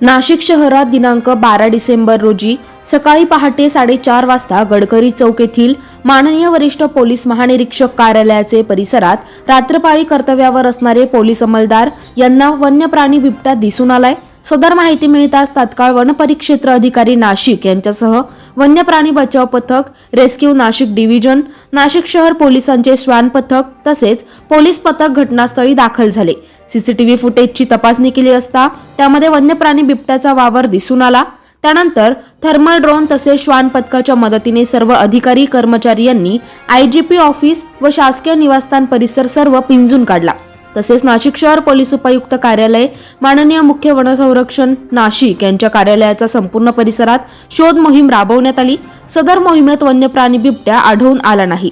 नाशिक शहरात दिनांक 12 डिसेंबर रोजी सकाळी पहाटे 4:30 वाजता गडकरी चौक येथील माननीय वरिष्ठ पोलीस महानिरीक्षक कार्यालयाचे परिसरात रात्रपाळी कर्तव्यावर असणारे पोलीस अंमलदार यांना वन्य प्राणी बिबट्या दिसून आलाय। सदर माहिती मिळताच तात्काळ वनपरिक्षेत्र अधिकारी नाशिक यांच्यासह वन्य प्राणी बचाव पथक, रेस्क्यू नाशिक डिव्हिजन, नाशिक शहर पोलिसांचे श्वान पथक तसेच पोलीस पथक घटनास्थळी दाखल झाले। सीसीटीव्ही फुटेजची तपासणी केली असता त्यामध्ये वन्य प्राणी बिबट्याचा वावर दिसून आला। त्यानंतर थर्मल ड्रोन तसेच श्वान पथकाच्या मदतीने सर्व अधिकारी कर्मचारी यांनी आयजीपी ऑफिस व शासकीय निवासस्थान परिसर सर्व पिंजून काढला। तसेच नाशिक शहर पोलीस उपायुक्त कार्यालय, माननीय मुख्य वनसंरक्षण नाशिक यांच्या कार्यालयाचा संपूर्ण परिसरात शोध मोहीम राबवण्यात आली। सदर मोहिमेत वन्य प्राणी बिबट्या आढळून आला नाही।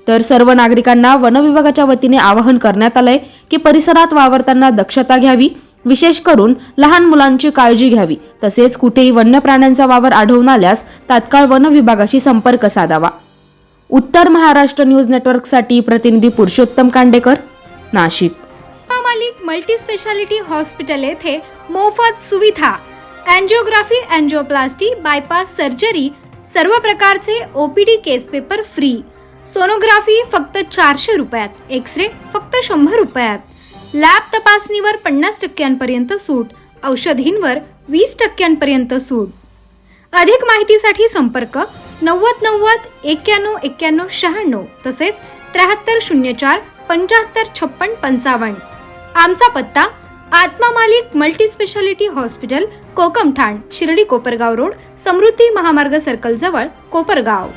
तर सर्व नागरिकांना वन विभागाच्या वतीने आवाहन करण्यात आलंय की परिसरात वावरताना दक्षता घ्यावी, विशेष करून लहान मुलांची काळजी घ्यावी। तसेच कुठेही वन्य प्राण्यांचा वावर आढळून आल्यास तात्काळ वन विभागाशी संपर्क साधावा। उत्तर महाराष्ट्र न्यूज नेटवर्कसाठी प्रतिनिधी पुरुषोत्तम कांडेकर, नाशिक। मालिक मल्टी स्पेशालिटी हॉस्पिटल येथे मोफत सुविधा, अँजिओग्राफी, अँजिओप्लास्टी, बायपास सर्जरी, सर्व प्रकारचे ओपीडी केस पेपर फ्री, सोनोग्राफी फक्त 400 रुपयात, एक्सरे फक्त 100 रुपयात, लॅब तपासणीवर 50% सूट, औषधींवर 20% सूट। अधिक माहितीसाठी संपर्क 90 90 91 91 96 तसेच 7304 75 56 55। आमचा पत्ता Atma Malik multi speciality hospital, Kokamthan, Shirdi Kopargaon road, Samruddhi महामार्ग सर्कल जवळ, कोपरगाव।